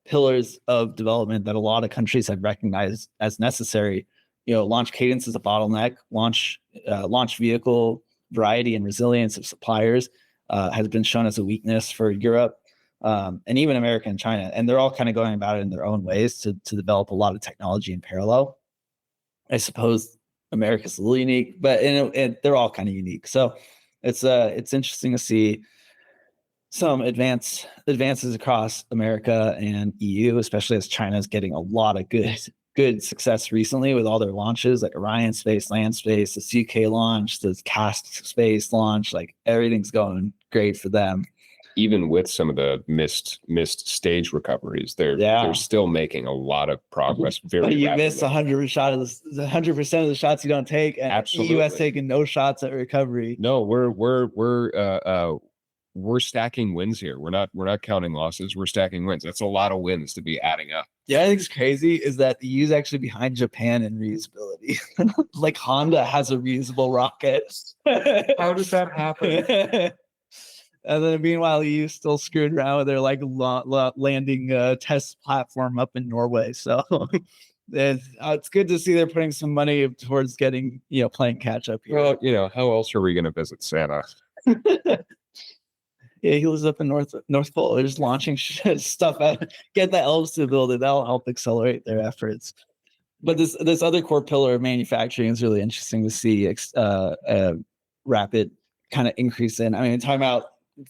pillars of development that a lot of countries have recognized as necessary. Launch cadence is a bottleneck. Launch vehicle variety and resilience of suppliers has been shown as a weakness for Europe. And even America and China, and they're all kind of going about it in their own ways to develop a lot of technology in parallel. I suppose America's a little unique, but they're all kind of unique. So it's interesting to see some advances across America and EU, especially as China's getting a lot of good success recently with all their launches, like Orion Space, Land Space, the CK launch, the CAST Space launch. Like everything's going great for them. Even with some of the missed stage recoveries, they're still making a lot of progress. But you miss 100% of the shots you don't take, and absolutely. the U.S. taking no shots at recovery. No, we're stacking wins here. We're not counting losses. We're stacking wins. That's a lot of wins to be adding up. Yeah, I think it's crazy is that the EU is actually behind Japan in reusability. Like Honda has a reusable rocket. How does that happen? And then meanwhile, EU still screwed around with their like landing test platform up in Norway. So it's good to see they're putting some money towards getting, playing catch up here. Well, how else are we going to visit Santa? Yeah, he lives up in North Pole. They're just launching stuff out. Get the elves to build it. That'll help accelerate their efforts. But this other core pillar of manufacturing is really interesting to see rapid kind of increase in. I mean, talking about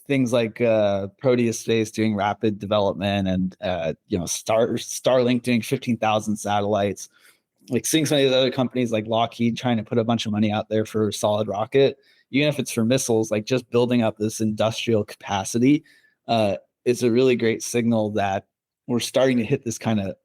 things like Proteus Space doing rapid development and Starlink doing 15,000 satellites. Like seeing some of these other companies like Lockheed trying to put a bunch of money out there for solid rocket, even if it's for missiles, like just building up this industrial capacity is a really great signal that we're starting to hit this kind of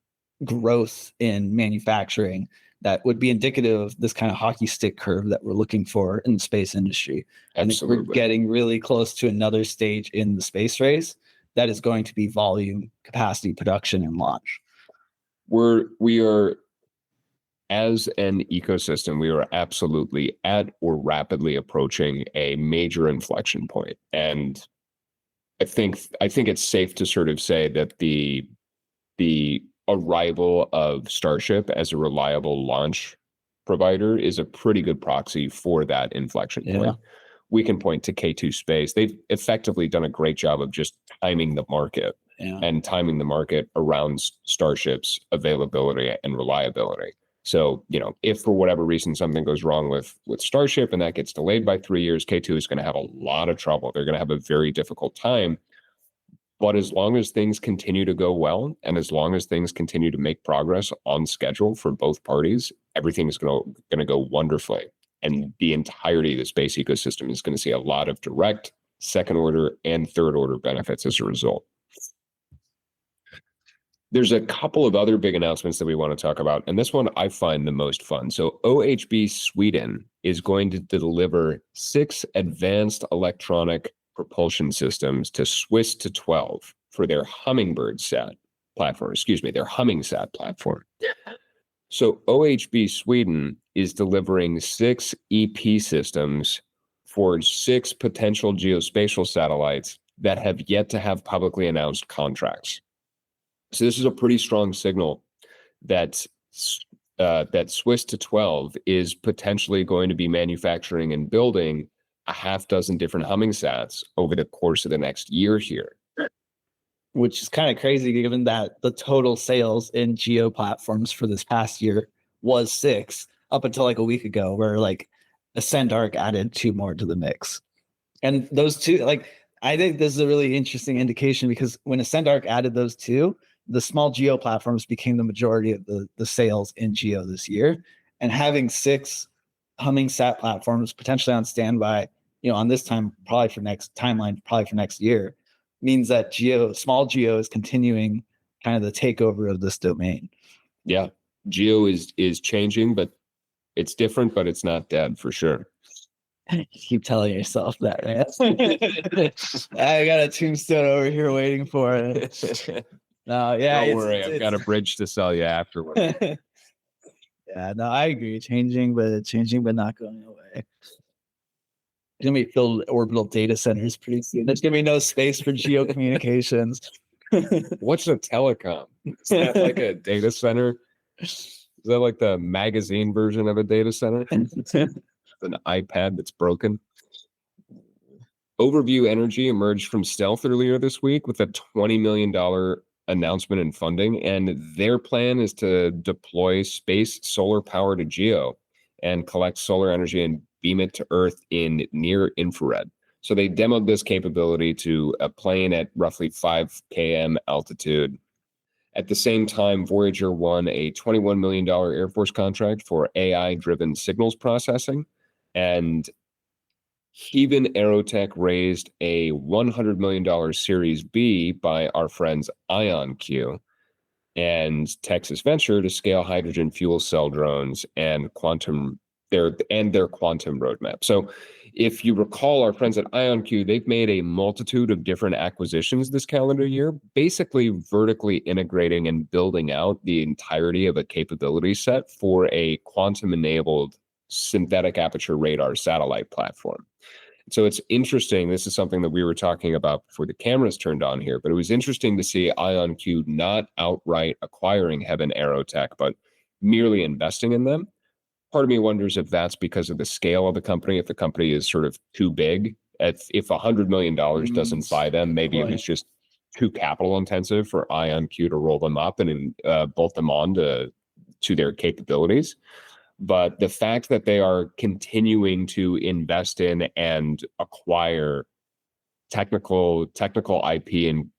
growth in manufacturing that would be indicative of this kind of hockey stick curve that we're looking for in the space industry. Absolutely. I think we're getting really close to another stage in the space race that is going to be volume, capacity, production, and launch. We are, as an ecosystem, we are absolutely at or rapidly approaching a major inflection point. And I think it's safe to sort of say that the arrival of Starship as a reliable launch provider is a pretty good proxy for that inflection point. we can point to K2 Space. They've effectively done a great job of just timing the market and timing the market around Starship's availability and reliability. So, if for whatever reason something goes wrong with Starship and that gets delayed by 3 years, K2 is going to have a lot of trouble. They're going to have a very difficult time. But as long as things continue to go well, and as long as things continue to make progress on schedule for both parties, everything is going to go wonderfully. And the entirety of the space ecosystem is going to see a lot of direct, second order, and third order benefits as a result. There's a couple of other big announcements that we want to talk about, and this one I find the most fun. So OHB Sweden is going to deliver 6 advanced electronic propulsion systems to Swiss to 12 for their Hummingbird sat platform, their HummingSat platform. So OHB Sweden is delivering 6 EP systems for 6 potential geospatial satellites that have yet to have publicly announced contracts. So this is a pretty strong signal that that Swiss to 12 is potentially going to be manufacturing and building a half dozen different HummingSats over the course of the next year here. Which is kind of crazy given that the total sales in geo platforms for this past year was 6 up until like a week ago, where like Ascendarc added 2 more to the mix. And those 2, like, I think this is a really interesting indication because when Ascendarc added those 2, the small geo platforms became the majority of the sales in geo this year. And having 6 HummingSat platforms potentially on standby, on this time, probably for next year, means that small geo is continuing kind of the takeover of this domain. Yeah, geo is changing, but it's different, but it's not dead for sure. You keep telling yourself that, man. I got a tombstone over here waiting for it. No, yeah. Don't worry, I've got a bridge to sell you afterwards. Yeah, no, I agree. Changing, but not going away. There's gonna be filled orbital data centers pretty soon. There's gonna be no space for geo communications. What's a telecom? Is that like a data center? Is that like the magazine version of a data center? It's an iPad that's broken. Overview Energy emerged from stealth earlier this week with a $20 million announcement and funding, and their plan is to deploy space solar power to geo and collect solar energy and beam it to Earth in near infrared. So they demoed this capability to a plane at roughly 5 km altitude. At the same time, Voyager won a $21 million Air Force contract for AI-driven signals processing, and Heaven Aerotech raised a $100 million Series B by our friends IonQ and Texas Venture to scale hydrogen fuel cell drones and their quantum roadmap. So if you recall, our friends at IonQ, they've made a multitude of different acquisitions this calendar year, basically vertically integrating and building out the entirety of a capability set for a quantum-enabled synthetic aperture radar satellite platform. So it's interesting. This is something that we were talking about before the cameras turned on here, but it was interesting to see IonQ not outright acquiring Heaven Aerotech, but merely investing in them. Part of me wonders if that's because of the scale of the company, if the company is sort of too big. If $100 million doesn't buy them, maybe it was just too capital intensive for IonQ to roll them up and bolt them on to their capabilities. But the fact that they are continuing to invest in and acquire technical IP and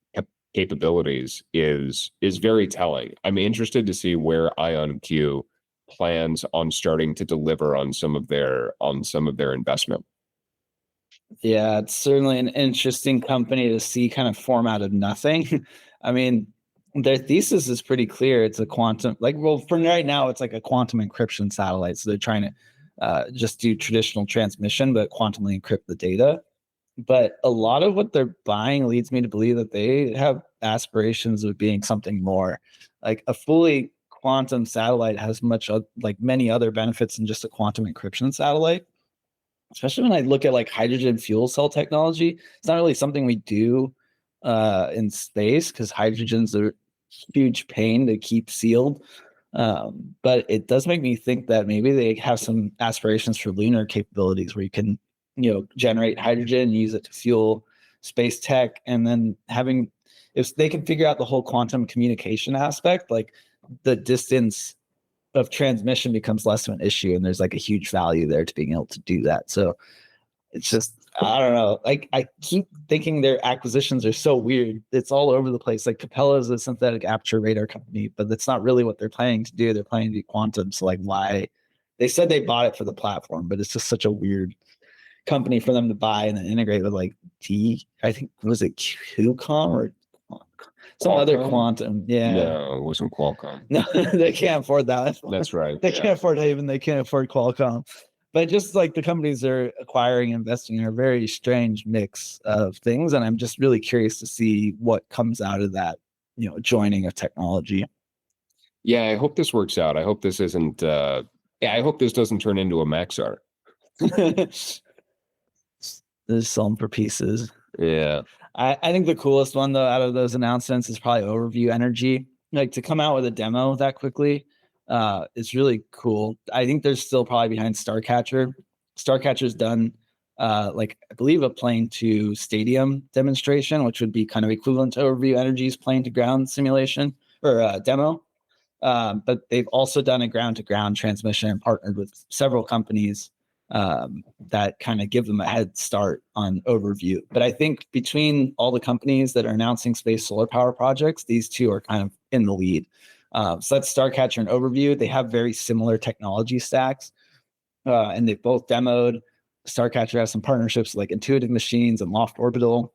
capabilities is very telling. I'm interested to see where IonQ plans on starting to deliver on some of their investment. Yeah, it's certainly an interesting company to see kind of form out of nothing. I mean, their thesis is pretty clear. It's a quantum, for right now, it's like a quantum encryption satellite. So they're trying to just do traditional transmission, but quantumly encrypt the data. But a lot of what they're buying leads me to believe that they have aspirations of being something more. Like a fully quantum satellite has many other benefits than just a quantum encryption satellite. Especially when I look at like hydrogen fuel cell technology, it's not really something we do in space because hydrogen's a huge pain to keep sealed. But it does make me think that maybe they have some aspirations for lunar capabilities where you can generate hydrogen, use it to fuel space tech, and then if they can figure out the whole quantum communication aspect, like the distance of transmission becomes less of an issue, and there's like a huge value there to being able to do that. So it's just, I don't know. Like, I keep thinking their acquisitions are so weird. It's all over the place. Like, Capella is a synthetic aperture radar company, but that's not really what they're planning to do. They're planning to do quantum. So, like, why? They said they bought it for the platform, but it's just such a weird company for them to buy and then integrate with, like, I think, was it QCOM or some Qualcomm? other quantum? Yeah. No, it wasn't Qualcomm. No, they can't afford that. That's right. They can't afford Haven. They can't afford Qualcomm. But just like the companies they're acquiring and investing in are a very strange mix of things. And I'm just really curious to see what comes out of that, joining of technology. Yeah, I hope this works out. I hope this isn't, I hope this doesn't turn into a Maxar. There's some for pieces. Yeah. I think the coolest one, though, out of those announcements is probably Overview Energy. Like, to come out with a demo that quickly is really cool. I think they're still probably behind Starcatcher. Starcatcher's done, I believe, a plane to stadium demonstration, which would be kind of equivalent to Overview Energy's plane to ground simulation or demo. But they've also done a ground to ground transmission and partnered with several companies that kind of give them a head start on Overview. But I think between all the companies that are announcing space solar power projects, these two are kind of in the lead. So that's Starcatcher and Overview. They have very similar technology stacks, and they've both demoed. Starcatcher has some partnerships like Intuitive Machines and Loft Orbital.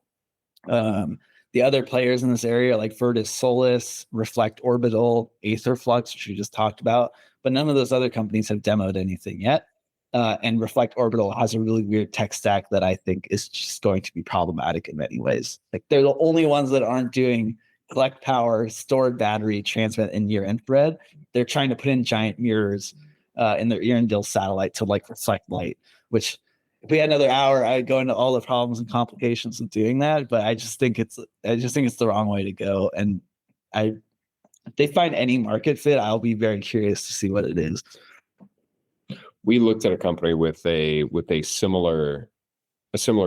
The other players in this area like Virtus Solis, Reflect Orbital, Aetherflux, which we just talked about, but none of those other companies have demoed anything yet. And Reflect Orbital has a really weird tech stack that I think is just going to be problematic in many ways. Like, they're the only ones that aren't doing collect power, stored battery, transmit in near infrared. They're trying to put in giant mirrors in their Earendil satellite to reflect light, which if we had another hour, I'd go into all the problems and complications of doing that. But I just think it's the wrong way to go. And if they find any market fit, I'll be very curious to see what it is. We looked at a company with a similar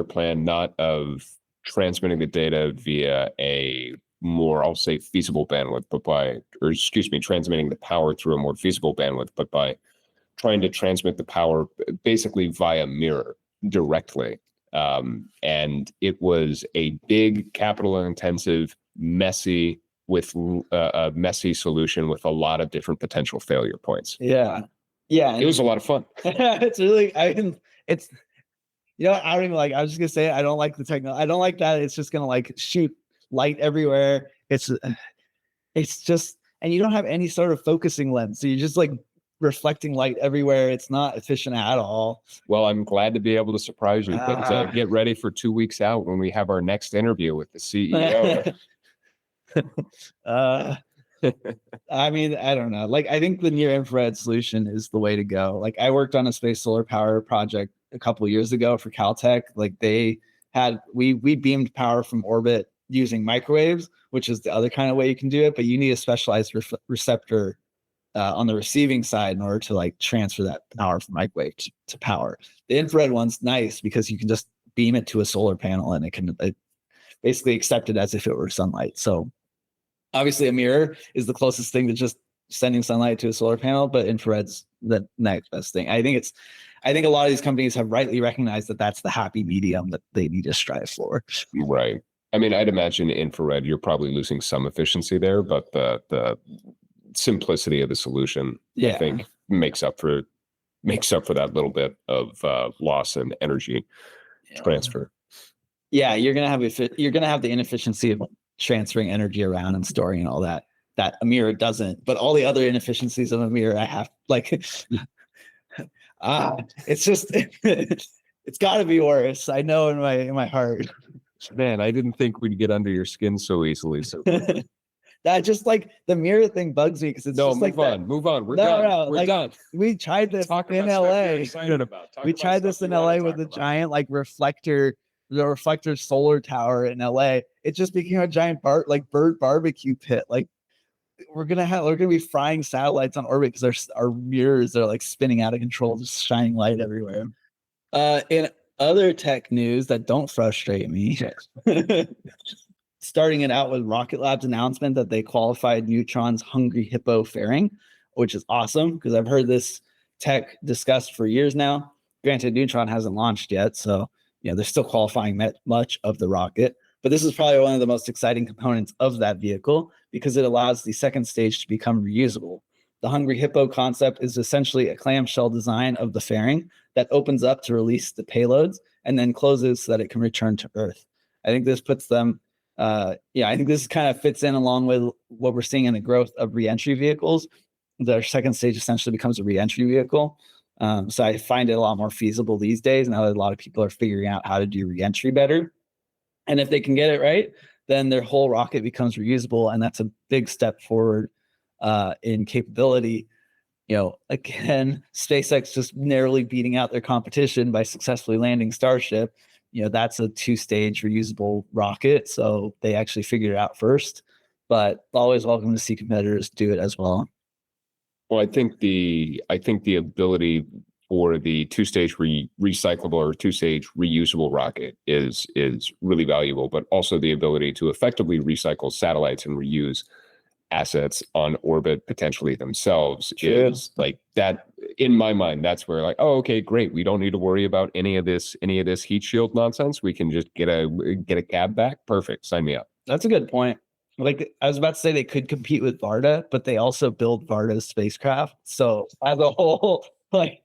plan, not of transmitting the data via a more, I'll say, feasible bandwidth, but transmitting the power through a more feasible bandwidth, but by trying to transmit the power basically via mirror directly. And it was a big, capital-intensive, messy solution with a lot of different potential failure points. Yeah. It was a lot of fun. It's really, I don't even I was just gonna say, I don't like the technology. I don't like that it's just gonna shoot light everywhere. It's just, and you don't have any sort of focusing lens, so you're just reflecting light everywhere. It's not efficient at all. Well, I'm glad to be able to surprise you. But get ready for 2 weeks out when we have our next interview with the CEO. I mean, I don't know. I think the near infrared solution is the way to go. I worked on a space solar power project a couple of years ago for Caltech. We beamed power from orbit using microwaves, which is the other kind of way you can do it, but you need a specialized receptor on the receiving side in order to transfer that power from microwave to power. The infrared one's nice because you can just beam it to a solar panel and it basically accept it as if it were sunlight. So obviously a mirror is the closest thing to just sending sunlight to a solar panel, but infrared's the next best thing. I think a lot of these companies have rightly recognized that that's the happy medium that they need to strive for. Right. I mean, I'd imagine infrared, you're probably losing some efficiency there, but the simplicity of the solution, I think, makes up for that little bit of loss in energy transfer. Yeah, you're gonna have the inefficiency of transferring energy around and storing and all that a mirror doesn't. But all the other inefficiencies of a mirror, I have it's just it's got to be worse. I know in my heart. Man, I didn't think we'd get under your skin so easily. So that just the mirror thing bugs me because it's no. just move on. We're done. We're done. We tried this in LA. We tried this in LA with a giant reflector. The reflector solar tower in LA. It just became a giant bird barbecue pit. We're gonna be frying satellites on orbit because our mirrors are spinning out of control, just shining light everywhere. And Other tech news that don't frustrate me. Starting it out with Rocket Lab's announcement that they qualified Neutron's Hungry Hippo fairing, which is awesome because I've heard this tech discussed for years now. Granted, Neutron hasn't launched yet, so they're still qualifying much of the rocket. But this is probably one of the most exciting components of that vehicle because it allows the second stage to become reusable. The Hungry Hippo concept is essentially a clamshell design of the fairing that opens up to release the payloads and then closes so that it can return to Earth. I think this puts them I think this kind of fits in along with what we're seeing in the growth of reentry vehicles. The second stage essentially becomes a reentry vehicle. So I find it a lot more feasible these days now that a lot of people are figuring out how to do reentry better. And if they can get it right, then their whole rocket becomes reusable. And that's a big step forward in capability. Again, SpaceX just narrowly beating out their competition by successfully landing Starship. That's a 2-stage reusable rocket. So they actually figured it out first, but always welcome to see competitors do it as well. Well, I think the ability for the 2-stage recyclable or 2-stage reusable rocket is really valuable, but also the ability to effectively recycle satellites and reuse assets on orbit potentially themselves is like that. In my mind, that's where like, oh, okay, great. We don't need to worry about any of this heat shield nonsense. We can just get a cab back. Perfect. Sign me up. That's a good point. Like I was about to say, they could compete with Varda, but they also build Varda's spacecraft. So as a whole, like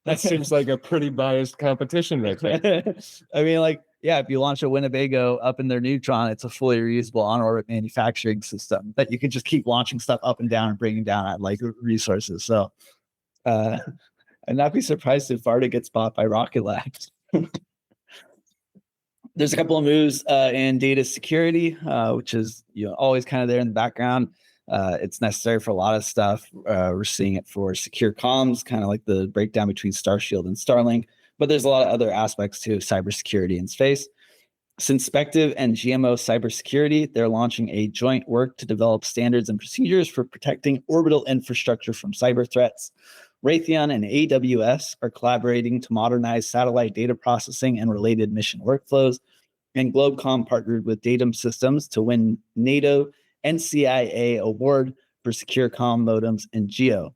that seems like a pretty biased competition right there. I mean, like, yeah, if you launch a Winnebago up in their Neutron, it's a fully reusable on-orbit manufacturing system that you can just keep launching stuff up and down and bringing down at like resources. So I'd not be surprised if Varda gets bought by Rocket Labs. There's a couple of moves in data security, which is always kind of there in the background. It's necessary for a lot of stuff. We're seeing it for secure comms, kind of like the breakdown between Starshield and Starlink. But there's a lot of other aspects to cybersecurity in space. Synspective and GMO Cybersecurity, they're launching a joint work to develop standards and procedures for protecting orbital infrastructure from cyber threats. Raytheon and AWS are collaborating to modernize satellite data processing and related mission workflows. And Globecom partnered with Datum Systems to win NATO NCIA award for secure comm modems and GEO.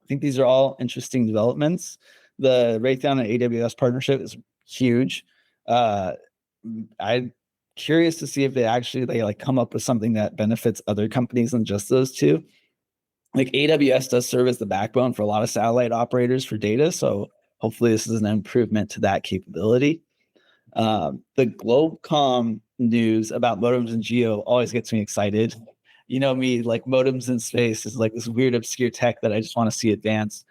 I think these are all interesting developments. The Raytheon and AWS partnership is huge. I'm curious to see if they like come up with something that benefits other companies than just those two. Like AWS does serve as the backbone for a lot of satellite operators for data. So hopefully this is an improvement to that capability. The Globecom news about modems and geo always gets me excited. You know me, like modems in space is like this weird obscure tech that I just want to see advance.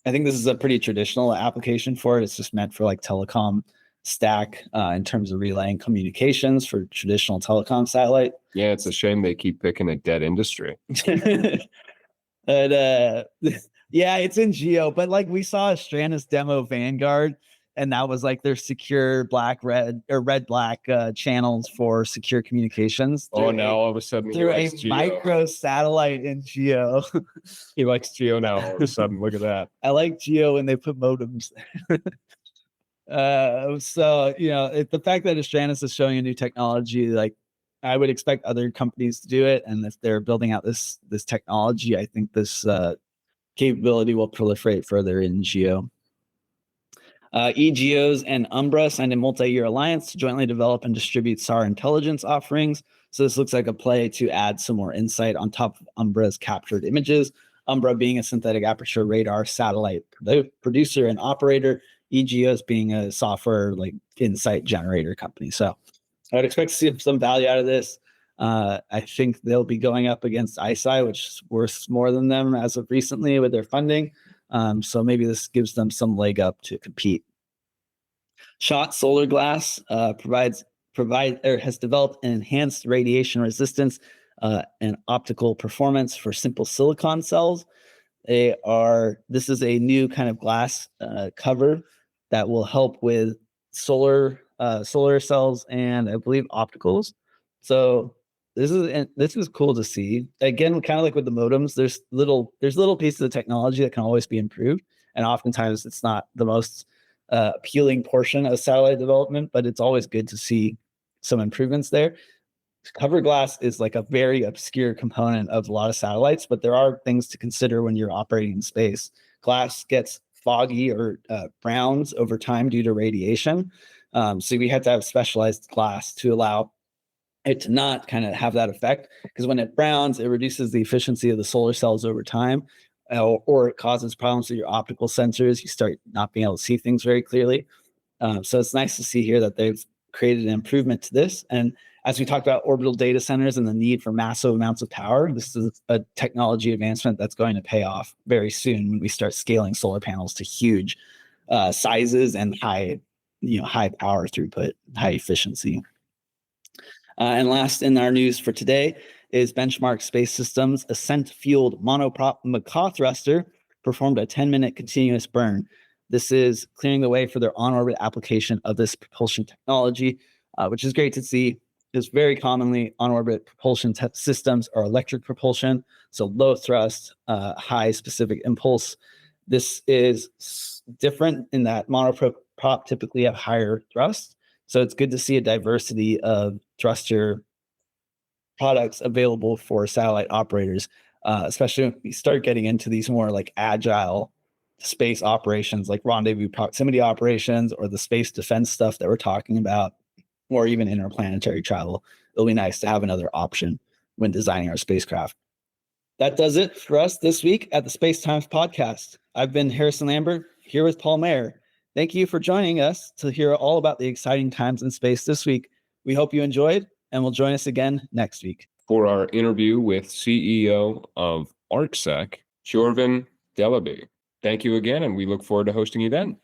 I think this is a pretty traditional application for it. It's just meant for like telecom stack in terms of relaying communications for traditional telecom satellite. Yeah, it's a shame they keep picking a dead industry. But yeah, it's in geo, but like we saw a Stranis demo Vanguard, and that was like their secure red black channels for secure communications. Oh, now all of a sudden through a micro satellite in geo. He likes geo now all of a sudden. Look at that. I like geo when they put modems. So the fact that Stranis is showing a new technology, like I would expect other companies to do it, and if they're building out this technology, I think this capability will proliferate further in geo. eGeos and Umbra signed a multi-year alliance to jointly develop and distribute SAR intelligence offerings. So this looks like a play to add some more insight on top of Umbra's captured images. Umbra being a synthetic aperture radar satellite producer and operator, eGeos being a software like insight generator company. So I would expect to see some value out of this. I think they'll be going up against ISI, which is worth more than them as of recently with their funding. So maybe this gives them some leg up to compete. Schott Solar Glass has developed an enhanced radiation resistance and optical performance for simple silicon cells. This is a new kind of glass cover that will help with solar cells and I believe opticals. So this is cool to see. Again, kind of like with the modems, there's little pieces of technology that can always be improved, and oftentimes it's not the most appealing portion of satellite development, but it's always good to see some improvements there. Cover glass is like a very obscure component of a lot of satellites, but there are things to consider when you're operating in space. Glass gets foggy or browns over time due to radiation. So we had to have specialized glass to allow it to not kind of have that effect, because when it browns, it reduces the efficiency of the solar cells over time, or it causes problems with your optical sensors. You start not being able to see things very clearly. So it's nice to see here that they've created an improvement to this. And as we talked about orbital data centers and the need for massive amounts of power, this is a technology advancement that's going to pay off very soon when we start scaling solar panels to huge sizes and high power throughput, high efficiency. And last in our news for today is Benchmark Space Systems Ascent-fueled monoprop macaw thruster performed a 10-minute continuous burn. This is clearing the way for their on-orbit application of this propulsion technology, which is great to see. Because very commonly on-orbit propulsion systems are electric propulsion, so low thrust, high specific impulse. This is different in that monoprop typically have higher thrust, so it's good to see a diversity of thruster products available for satellite operators, especially when we start getting into these more like agile space operations like rendezvous proximity operations or the space defense stuff that we're talking about, or even interplanetary travel. It'll be nice to have another option when designing our spacecraft. That does it for us this week at the Space Times podcast. I've been Harrison Lambert here with Paul Mayer. Thank you for joining us to hear all about the exciting times in space this week. We hope you enjoyed and will join us again next week. For our interview with CEO of ArcSec, Jorvin Delaby. Thank you again, and we look forward to hosting you then.